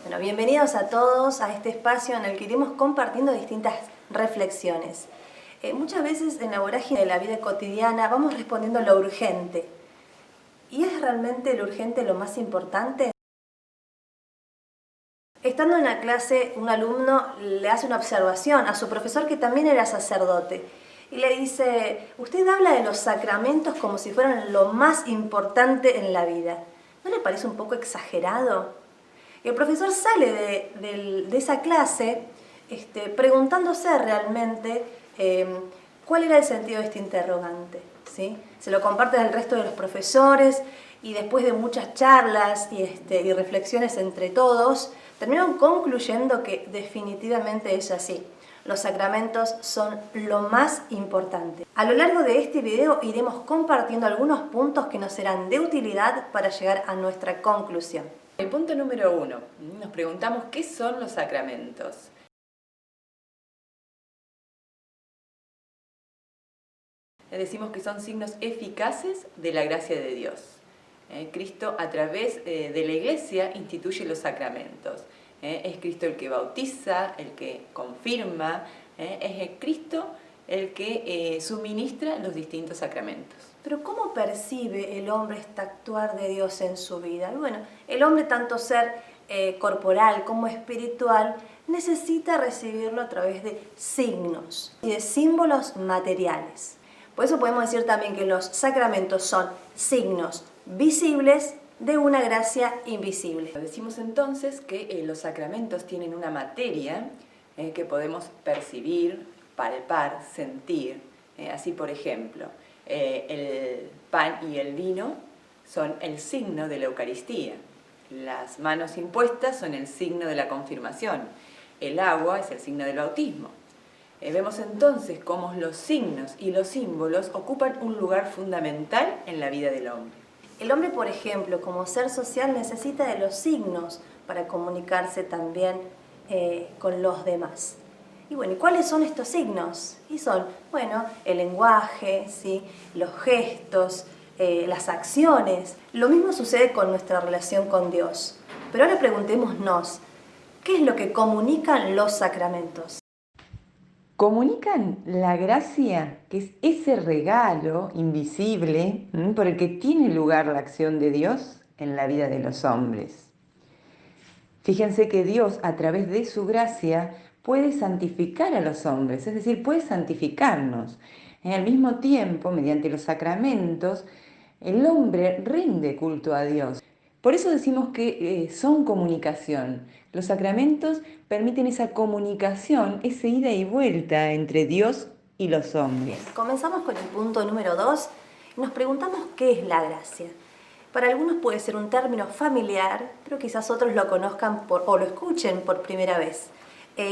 Bueno, bienvenidos a todos a este espacio en el que iremos compartiendo distintas reflexiones. Muchas veces en la vorágine de la vida cotidiana vamos respondiendo a lo urgente. ¿Y es realmente lo urgente lo más importante? Estando en la clase, un alumno le hace una observación a su profesor que también era sacerdote y le dice: usted habla de los sacramentos como si fueran lo más importante en la vida. ¿No le parece un poco exagerado? Y el profesor sale de esa clase preguntándose realmente cuál era el sentido de este interrogante, ¿sí? Se lo comparte al resto de los profesores y después de muchas charlas y reflexiones entre todos, terminaron concluyendo que definitivamente es así. Los sacramentos son lo más importante. A lo largo de este video iremos compartiendo algunos puntos que nos serán de utilidad para llegar a nuestra conclusión. El punto número 1. Nos preguntamos ¿qué son los sacramentos? Decimos que son signos eficaces de la gracia de Dios. Cristo a través de la Iglesia instituye los sacramentos. Es Cristo el que bautiza, el que confirma, es Cristo el que suministra los distintos sacramentos. Pero ¿cómo percibe el hombre este actuar de Dios en su vida? Bueno, el hombre, tanto ser corporal como espiritual, necesita recibirlo a través de signos y de símbolos materiales. Por eso podemos decir también que los sacramentos son signos visibles de una gracia invisible. Decimos entonces que los sacramentos tienen una materia que podemos percibir, palpar, sentir. Así, por ejemplo, el pan y el vino son el signo de la Eucaristía. Las manos impuestas son el signo de la confirmación. El agua es el signo del bautismo. Vemos entonces cómo los signos y los símbolos ocupan un lugar fundamental en la vida del hombre. El hombre, por ejemplo, como ser social, necesita de los signos para comunicarse también con los demás. Y bueno, ¿y cuáles son estos signos? Y son, bueno, el lenguaje, ¿sí? Los gestos, las acciones. Lo mismo sucede con nuestra relación con Dios. Pero ahora preguntémonos, ¿qué es lo que comunican los sacramentos? Comunican la gracia, que es ese regalo invisible por el que tiene lugar la acción de Dios en la vida de los hombres. Fíjense que Dios, a través de su gracia, puede santificar a los hombres, es decir, puede santificarnos. Al mismo tiempo, mediante los sacramentos, el hombre rinde culto a Dios. Por eso decimos que son comunicación. Los sacramentos permiten esa comunicación, esa ida y vuelta entre Dios y los hombres. Comenzamos con el punto número 2 y nos preguntamos qué es la gracia. Para algunos puede ser un término familiar, pero quizás otros lo conozcan o lo escuchen por primera vez.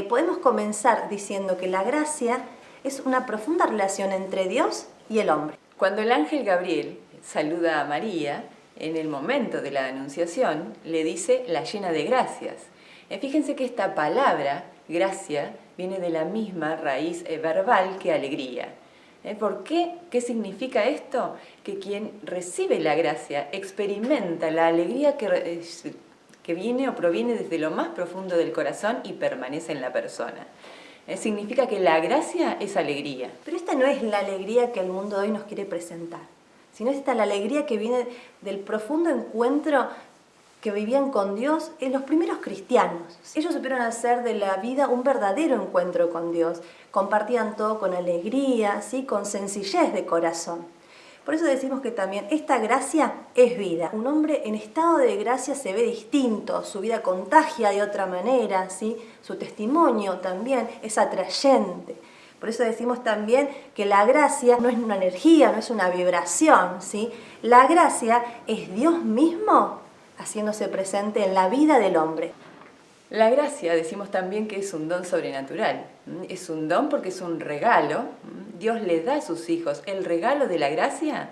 Podemos comenzar diciendo que la gracia es una profunda relación entre Dios y el hombre. Cuando el ángel Gabriel saluda a María, en el momento de la anunciación, le dice la llena de gracias. Fíjense que esta palabra, gracia, viene de la misma raíz verbal que alegría. ¿Por qué? ¿Qué significa esto? Que quien recibe la gracia experimenta la alegría que viene o proviene desde lo más profundo del corazón y permanece en la persona. Significa que la gracia es alegría. Pero esta no es la alegría que el mundo de hoy nos quiere presentar, sino esta la alegría que viene del profundo encuentro que vivían con Dios en los primeros cristianos. Ellos supieron hacer de la vida un verdadero encuentro con Dios. Compartían todo con alegría, ¿sí? Con sencillez de corazón. Por eso decimos que también esta gracia es vida. Un hombre en estado de gracia se ve distinto, su vida contagia de otra manera, ¿sí? Su testimonio también es atrayente. Por eso decimos también que la gracia no es una energía, no es una vibración, ¿sí? La gracia es Dios mismo haciéndose presente en la vida del hombre. La gracia decimos también que es un don sobrenatural. Es un don porque es un regalo. Dios le da a sus hijos el regalo de la gracia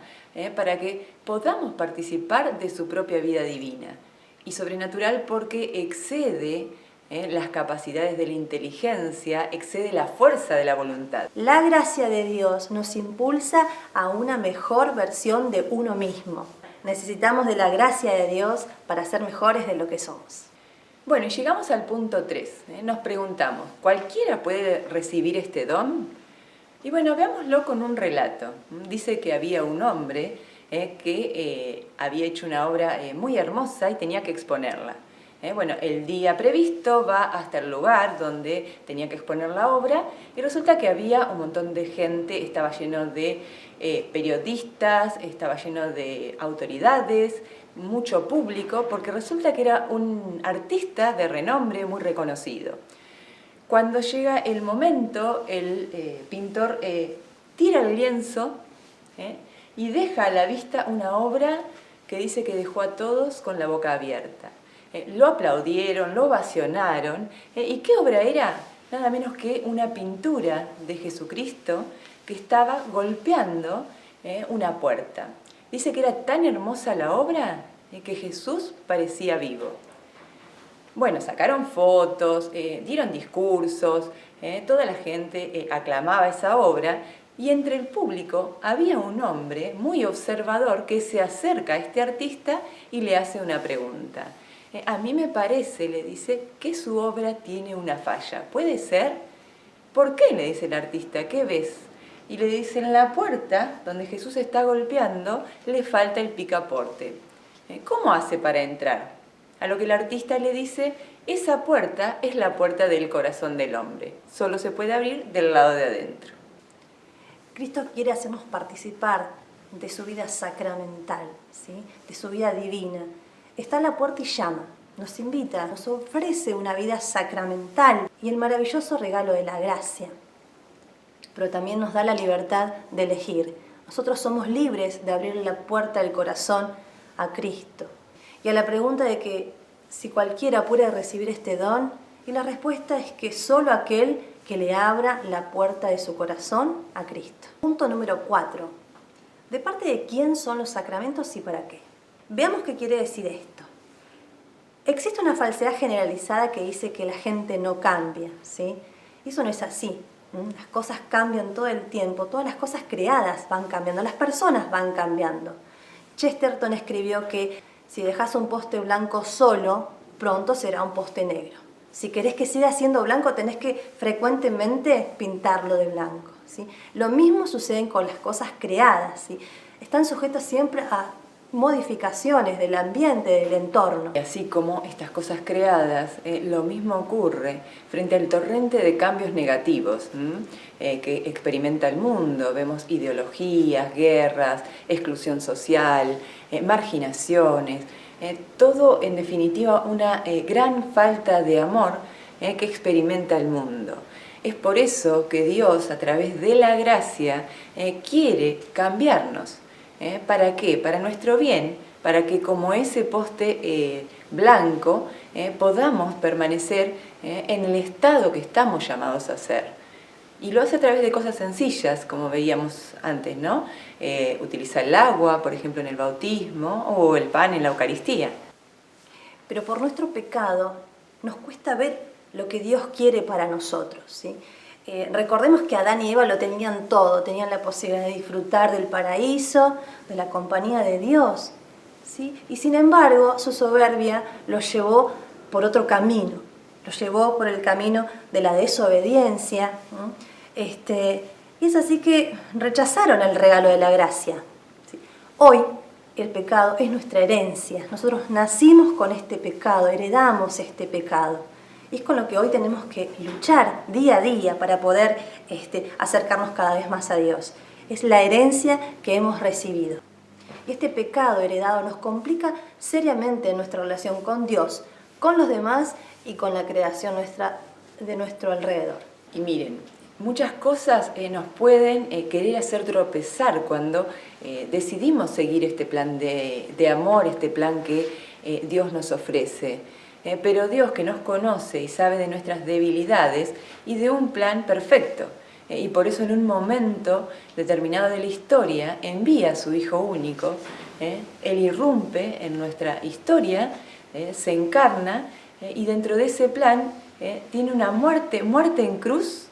para que podamos participar de su propia vida divina. Y sobrenatural porque excede las capacidades de la inteligencia, excede la fuerza de la voluntad. La gracia de Dios nos impulsa a una mejor versión de uno mismo. Necesitamos de la gracia de Dios para ser mejores de lo que somos. Bueno, y llegamos al punto 3. Nos preguntamos, ¿cualquiera puede recibir este don? Y bueno, veámoslo con un relato. Dice que había un hombre que había hecho una obra muy hermosa y tenía que exponerla. Bueno, el día previsto va hasta el lugar donde tenía que exponer la obra y resulta que había un montón de gente, estaba lleno de periodistas, estaba lleno de autoridades, mucho público, porque resulta que era un artista de renombre muy reconocido. Cuando llega el momento, el pintor tira el lienzo y deja a la vista una obra que dice que dejó a todos con la boca abierta. Lo aplaudieron, lo ovacionaron. ¿Y qué obra era? Nada menos que una pintura de Jesucristo que estaba golpeando una puerta. Dice que era tan hermosa la obra que Jesús parecía vivo. Bueno, sacaron fotos, dieron discursos, toda la gente aclamaba esa obra y entre el público había un hombre muy observador que se acerca a este artista y le hace una pregunta. A mí me parece, le dice, que su obra tiene una falla. ¿Puede ser? ¿Por qué? Le dice el artista. ¿Qué ves? Y le dice, en la puerta donde Jesús está golpeando le falta el picaporte. ¿Cómo hace para entrar? A lo que el artista le dice, esa puerta es la puerta del corazón del hombre. Solo se puede abrir del lado de adentro. Cristo quiere hacernos participar de su vida sacramental, ¿sí? De su vida divina. Está a la puerta y llama, nos invita, nos ofrece una vida sacramental y el maravilloso regalo de la gracia. Pero también nos da la libertad de elegir. Nosotros somos libres de abrir la puerta del corazón a Cristo. Y a la pregunta de que si cualquiera puede recibir este don, y la respuesta es que solo aquel que le abra la puerta de su corazón a Cristo. Punto número 4. ¿De parte de quién son los sacramentos y para qué? Veamos qué quiere decir esto. Existe una falsedad generalizada que dice que la gente no cambia, ¿sí? Y eso no es así. Las cosas cambian todo el tiempo, todas las cosas creadas van cambiando, las personas van cambiando. Chesterton escribió que si dejas un poste blanco solo, pronto será un poste negro. Si querés que siga siendo blanco, tenés que frecuentemente pintarlo de blanco, ¿sí? Lo mismo sucede con las cosas creadas, ¿sí? Están sujetas siempre a modificaciones del ambiente, del entorno. Y así como estas cosas creadas, lo mismo ocurre frente al torrente de cambios negativos que experimenta el mundo. Vemos ideologías, guerras, exclusión social, marginaciones, todo en definitiva una gran falta de amor que experimenta el mundo. Es por eso que Dios, a través de la gracia, quiere cambiarnos. ¿Para qué? Para nuestro bien, para que como ese poste blanco podamos permanecer en el estado que estamos llamados a ser. Y lo hace a través de cosas sencillas, como veíamos antes, ¿no? Utiliza el agua, por ejemplo, en el bautismo, o el pan en la Eucaristía. Pero por nuestro pecado nos cuesta ver lo que Dios quiere para nosotros, ¿sí? Recordemos que Adán y Eva lo tenían todo, tenían la posibilidad de disfrutar del paraíso, de la compañía de Dios, ¿sí? Y sin embargo su soberbia los llevó por otro camino, los llevó por el camino de la desobediencia, y es así que rechazaron el regalo de la gracia, ¿sí? Hoy el pecado es nuestra herencia, nosotros nacimos con este pecado, heredamos este pecado. Y es con lo que hoy tenemos que luchar día a día para poder acercarnos cada vez más a Dios. Es la herencia que hemos recibido. Y este pecado heredado nos complica seriamente nuestra relación con Dios, con los demás y con la creación de nuestro alrededor. Y miren, muchas cosas nos pueden querer hacer tropezar cuando decidimos seguir este plan de amor, este plan que Dios nos ofrece. Pero Dios, que nos conoce y sabe de nuestras debilidades y de un plan perfecto, y por eso en un momento determinado de la historia envía a su Hijo único, Él irrumpe en nuestra historia, se encarna, y dentro de ese plan tiene una muerte en cruz,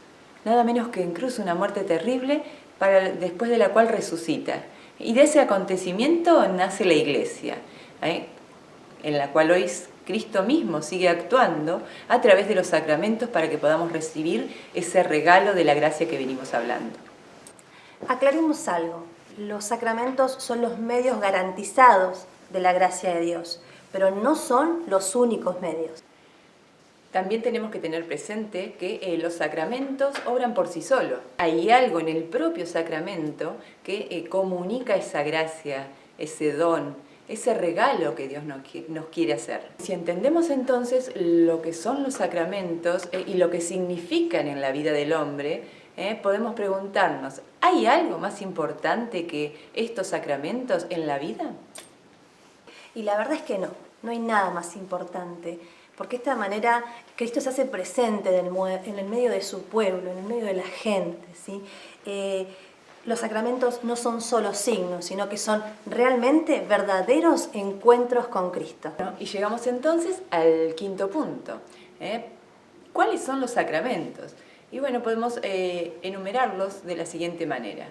nada menos que en cruz, una muerte terrible, después de la cual resucita. Y de ese acontecimiento nace la Iglesia, en la cual hoy Cristo mismo sigue actuando a través de los sacramentos para que podamos recibir ese regalo de la gracia que venimos hablando. Aclaremos algo. Los sacramentos son los medios garantizados de la gracia de Dios, pero no son los únicos medios. También tenemos que tener presente que los sacramentos obran por sí solos. Hay algo en el propio sacramento que comunica esa gracia, ese don, ese regalo que Dios nos quiere hacer. Si entendemos entonces lo que son los sacramentos y lo que significan en la vida del hombre, podemos preguntarnos, ¿hay algo más importante que estos sacramentos en la vida? Y la verdad es que no hay nada más importante, porque de esta manera Cristo se hace presente en el medio de su pueblo, en el medio de la gente, ¿sí? Los sacramentos no son solo signos, sino que son realmente verdaderos encuentros con Cristo. Y llegamos entonces al quinto punto. ¿Cuáles son los sacramentos? Y bueno, podemos enumerarlos de la siguiente manera.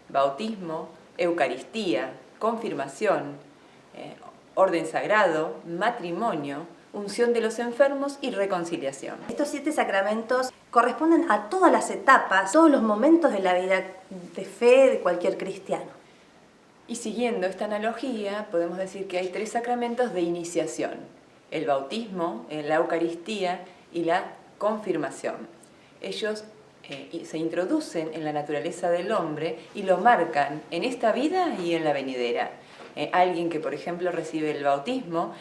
Bautismo, Eucaristía, confirmación, orden sagrado, matrimonio, unción de los enfermos y reconciliación. Estos 7 sacramentos corresponden a todas las etapas, todos los momentos de la vida de fe de cualquier cristiano. Y siguiendo esta analogía, podemos decir que hay 3 sacramentos de iniciación: el bautismo, la Eucaristía y la confirmación. Ellos se introducen en la naturaleza del hombre y lo marcan en esta vida y en la venidera. Alguien que, por ejemplo, recibe el bautismo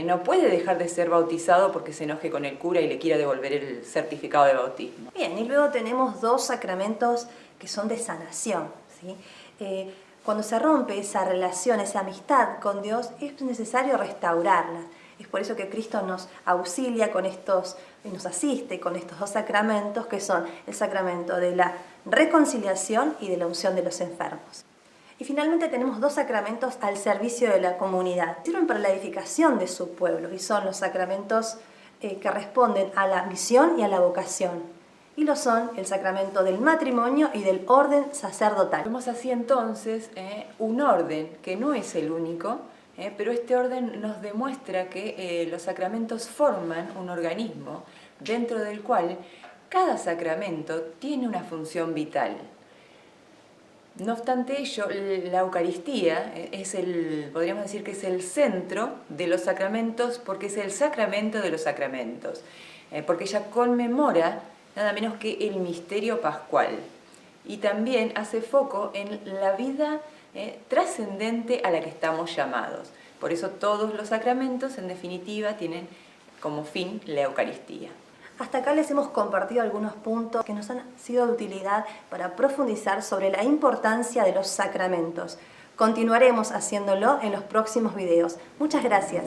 no puede dejar de ser bautizado porque se enoje con el cura y le quiera devolver el certificado de bautismo. Bien, y luego tenemos 2 sacramentos que son de sanación, ¿sí? Cuando se rompe esa relación, esa amistad con Dios, es necesario restaurarla. Es por eso que Cristo nos auxilia con estos, y nos asiste con estos 2 sacramentos, que son el sacramento de la reconciliación y de la unción de los enfermos. Y finalmente tenemos 2 sacramentos al servicio de la comunidad. Sirven para la edificación de su pueblo y son los sacramentos que responden a la misión y a la vocación. Y lo son el sacramento del matrimonio y del orden sacerdotal. Vemos así entonces un orden que no es el único, pero este orden nos demuestra que los sacramentos forman un organismo dentro del cual cada sacramento tiene una función vital. No obstante ello, la Eucaristía podríamos decir que es el centro de los sacramentos, porque es el sacramento de los sacramentos, porque ella conmemora nada menos que el misterio pascual y también hace foco en la vida trascendente a la que estamos llamados. Por eso todos los sacramentos, en definitiva, tienen como fin la Eucaristía. Hasta acá les hemos compartido algunos puntos que nos han sido de utilidad para profundizar sobre la importancia de los sacramentos. Continuaremos haciéndolo en los próximos videos. Muchas gracias.